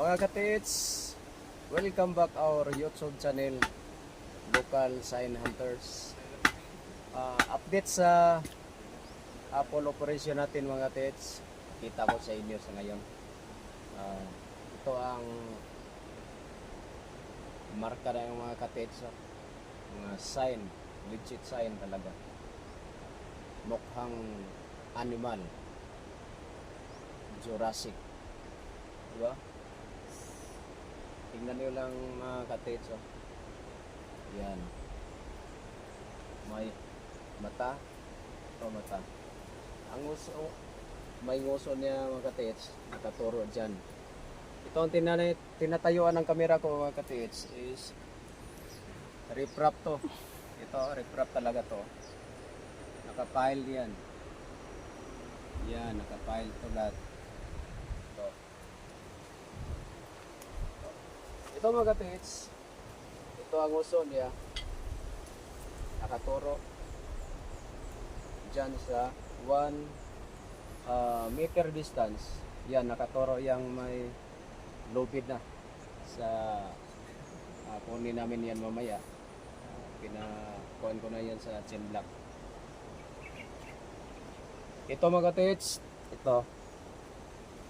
Mga katits, welcome back our YouTube channel, Local Sign Hunters. Update sa Apple operation natin mga katits. Kita ko sa inyo sa ngayon. Ito ang marka na yung mga katits. Mga sign, legit sign talaga. Mukhang animal. Jurassic. Diba? Tingnan nyo lang mga katits. Yan. May mata. Ito mata. Ang uso, may nguso niya mga katits. Nakaturo dyan. Ito ang tinatayuan ng kamera ko mga katits is riprap to. Ito, riprap talaga to. Nakapile yan. Yan, nakapile to lahat. Ito mga katits, ito ang uso niya, nakaturo dyan sa 1 meter distance. Yan, nakaturo yung may lubid na sa kunin namin yan mamaya. Pinakuhan ko na yan sa chain block. Ito mga katits, ito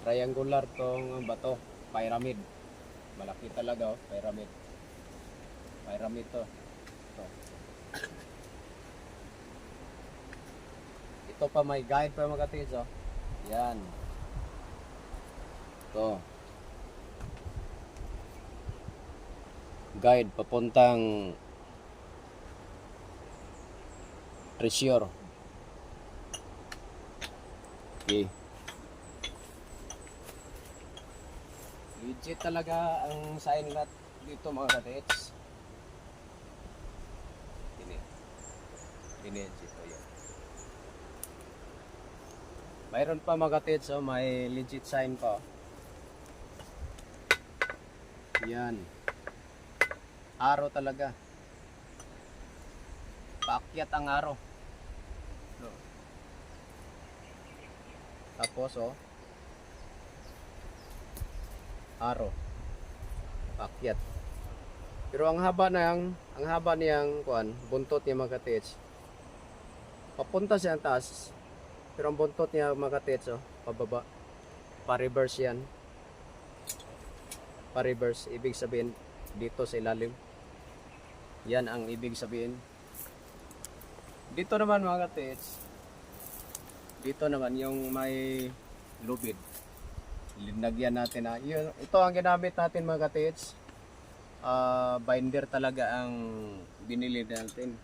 triangular tong bato, pyramid. Malaki talaga, pyramid. Pyramid to. Ito pa may guide pa mga katits, Yan. Ito. Guide papuntang Treasure. Okay. Legit talaga ang sign lot dito mga katits. Legit ito yan. Mayroon pa mga katits, may legit sign pa. Yan. Araw talaga. Paakyat ang araw. Tapos araw paakyat. Pero ang haba niyang buntot niya mga katits. Papunta siya ang taas. Pero ang buntot niya mga katits, pababa. Pa-reverse yan. Pa-reverse, ibig sabihin dito sa ilalim. Yan ang ibig sabihin. Dito naman mga katits, dito naman yung may lubid. Linagyan natin ito ang ginamit natin mga katits. Binder talaga ang binili natin.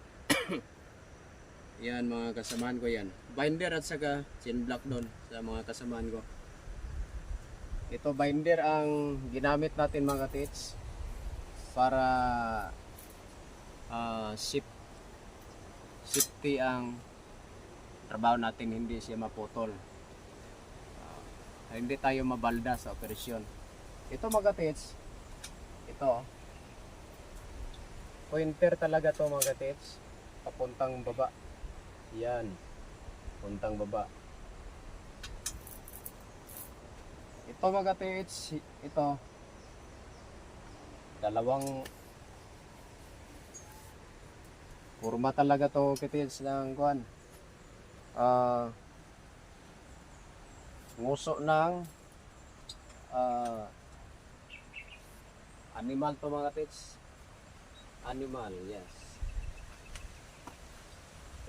Yan mga kasamaan ko yan. Binder at saka chain block doon sa mga kasamaan ko. Ito binder ang ginamit natin mga katits para safety ang trabaho natin, hindi siya maputol. Hindi tayo mabalda sa operasyon. Ito mga katits, ito pointer talaga to mga katits, papuntang baba. Yan, puntang baba. Ito mga katits, ito dalawang forma talaga to katits ng kuan. Nguso ng animal to mga tits. Animal, yes.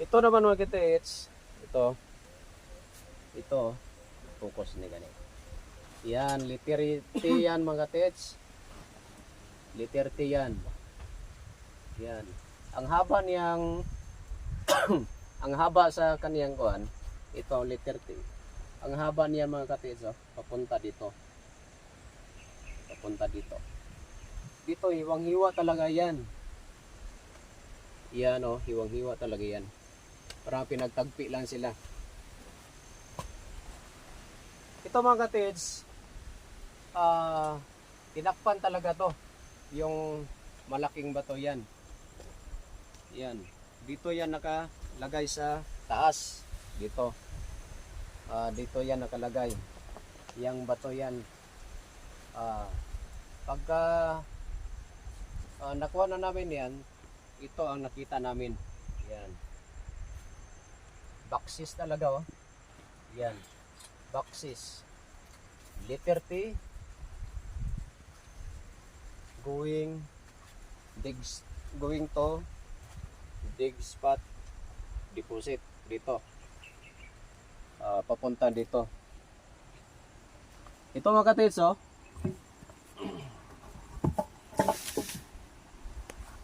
Ito naman mga tits, ito focus ni gani. Yan, letter T yan mga tits. Letter T yan. Yan. Ang haba niyang ang haba sa kaniyang kuan, ito letter T. Ang haba niya mga katits, papunta dito. Papunta dito. Dito hiwang-hiwa talaga yan. Yan hiwang-hiwa talaga yan. Parang pinagtagpi lang sila. Ito mga katits, tinakpan talaga to. Yung malaking bato yan. Yan. Dito yan nakalagay sa taas. Dito. Dito yan nakalagay. Yang bato yan Pagka nakuha na namin yan, ito ang nakita namin. Yan. Boxes talaga oh. Yan. Boxes. Letter T. Going to dig spot deposit dito. Papunta dito. Ito mga katits oh.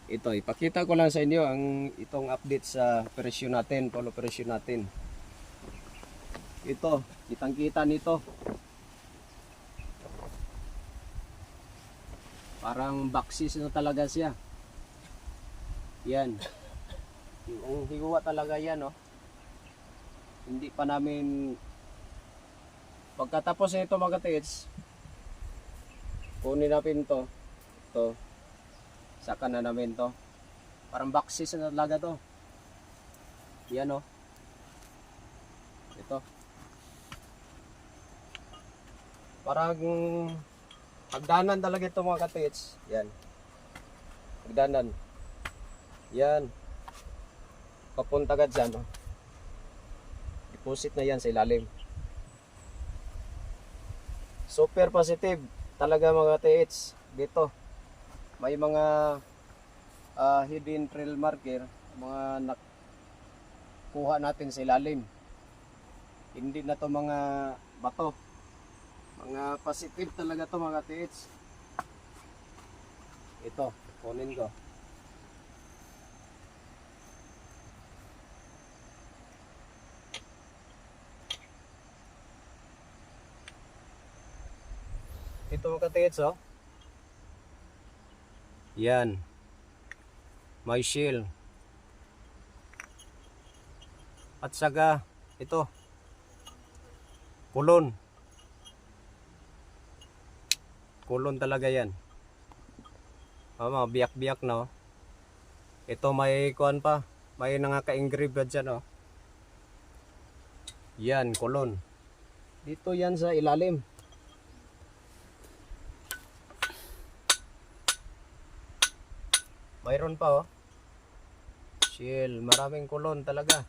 Ito, ipakita ko lang sa inyo ang itong update sa operasyon natin, polo operasyon natin. Ito, kitang-kita nito. Parang boxes na talaga siya. Yan. Yung higuwa talaga yan, oh. Hindi pa namin pagkatapos nito mga katits, kunin natin to. Ito. Saka na namin to. Parang boxes na talaga to. Yan oh. Ito. Parang hagdanan talaga ito mga katits. Yan. Hagdanan. Yan. Papunta agad dyan oh. Deposit na yan sa ilalim. Super positive talaga mga katits. Dito. May mga hidden trail marker, mga nakuha natin sa ilalim. Hindi na to mga bato. Mga positive talaga to mga tiits. Ito, kunin ko. Ito mga tiits oh. Yan. May shell. At saka ito. Kulon. Kulon talaga yan. Mga biyak-biyak na oh. Ito may kuan pa. May nangaka-engrave dyan oh. Yan, kulon. Dito yan sa ilalim. Mayroon pa oh. Shell, maraming kulon talaga.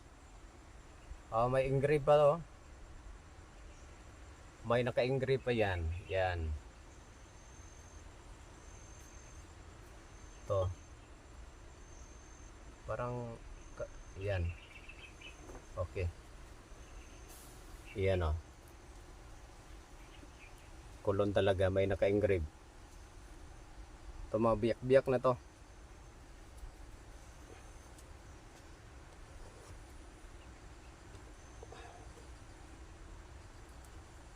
May engrave pa oh. May naka-engrave pa yan. Yan. To. Parang yan. Okay. Yan oh. Kulon talaga, may naka-engrave. Ito mga biyak-biyak na to.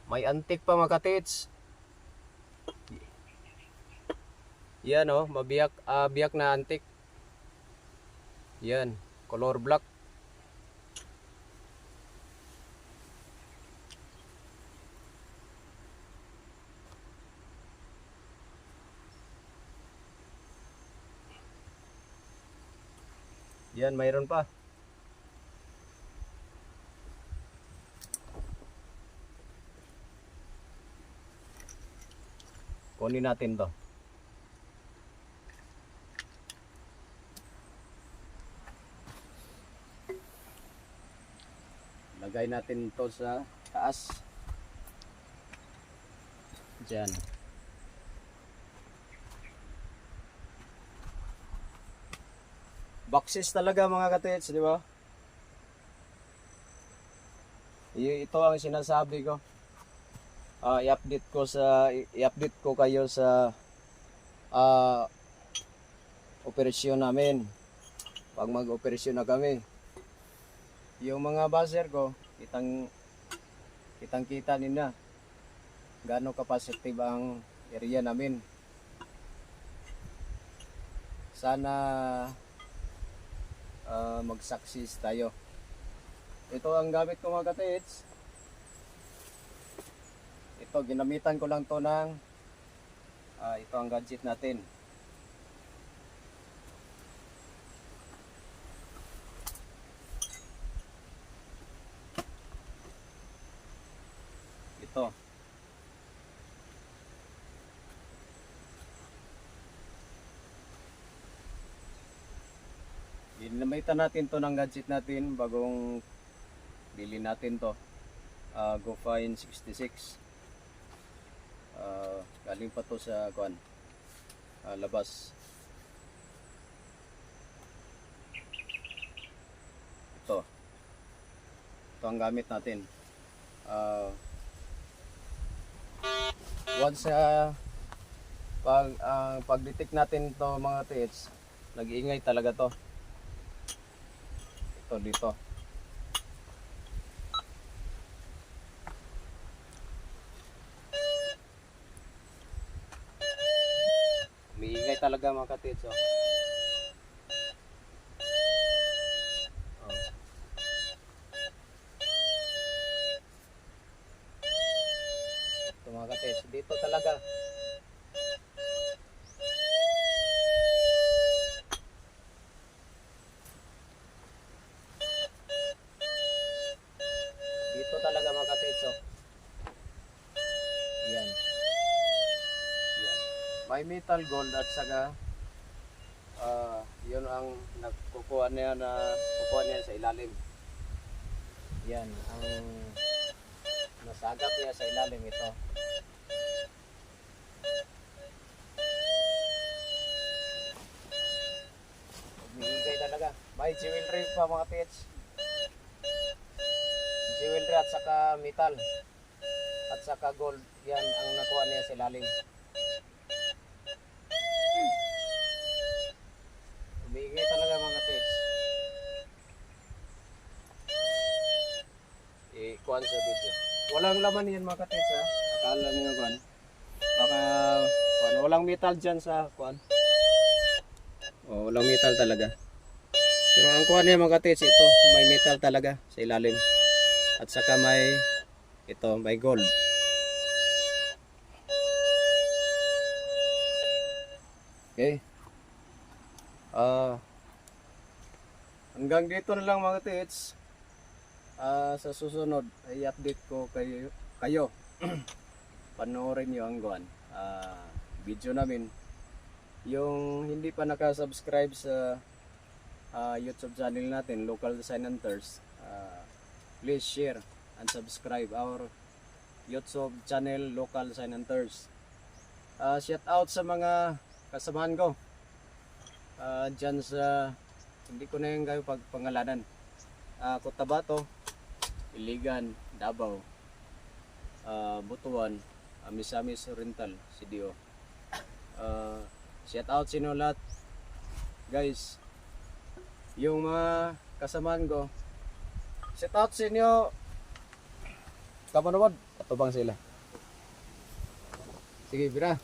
May antik pa mga katits. Yan oh, mabiyak, biyak na antik. Yan, color black. Yan, mayroon pa. Kunin natin to. Lagay natin to sa taas. Diyan. Boxes talaga mga katits, di ba? Ito ang sinasabi ko. I-update ko kayo sa operasyon namin pag mag-operasyon na kami. Yung mga buzzer ko kitang kita nila gaano ka-positive ang area namin. Sana mag-success tayo. Ito ang gamit ko mga katits. Ito, ginamitan ko lang to ng ito ang gadget natin. Ito. Ginamitan natin to ng gadget natin bagong bili natin to. GoFine 66. Galing pa to sa kuan, labas. Ito ang gamit natin. Once pag-detect natin to mga tits, nag-iingay talaga to. Ito dito. Umiingay talaga mga tits. Oh. Ito mga tits, dito talaga. Dito talaga mga tits. Oh. Yan. Yan. May metal gold at saka yun ang kukuha niya sa ilalim. Yan ang nasagap niya sa ilalim ito. Umiigay talaga. May jewelry pa mga tits. Jewelry at saka metal at saka gold. Yan ang nakuha niya sa ilalim. Umiigay talaga mga tits. Kuhan sa video. Walang laman yan mga tits ha. Akala niyo kuhan. Baka kuhan. Walang metal dyan sa kuhan. Walang metal talaga. Pero ang kuhan niya mga tits, ito may metal talaga sa ilalim. At saka may gold. Okay. Hanggang dito na lang mga tits. Sa susunod ay update ko kayo. Panoorin niyo ang video namin. Yung hindi pa naka-subscribe sa YouTube channel natin, Local Design Hunters, please share and subscribe our YouTube channel, Local Design Hunters. Shout out sa mga kasamahan ko dyan sa, hindi ko na yung kayo pagpangalanan, Cotabato, Iligan, Davao, Butuan, Misamis Oriental, CDO. Shout out sa inyo lahat guys, yung mga kasamahan ko. Shout out sa inyo. Kapanawad, patubang sila. Sige, Bira.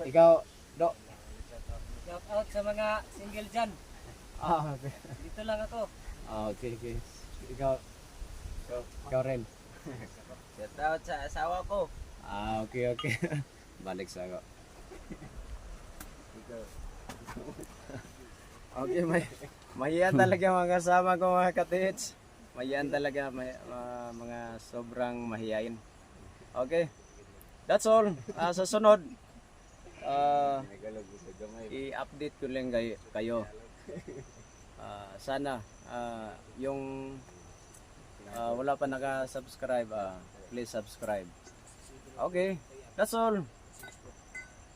Ikaw, Do. Shout out sa mga single dyan. Okay. Dito lang ako. Okay. Ikaw rin. Shout out sa asawa ko. Okay. Balik sa ako. Okay, mahiyan talaga mga kasama ko mga katits. Mahiyan talaga, mga sobrang mahiyain. Okay, that's all. Sa sunod, i-update ko lang kayo. Sana yung wala pa naka-subscribe, please subscribe. Okay, that's all.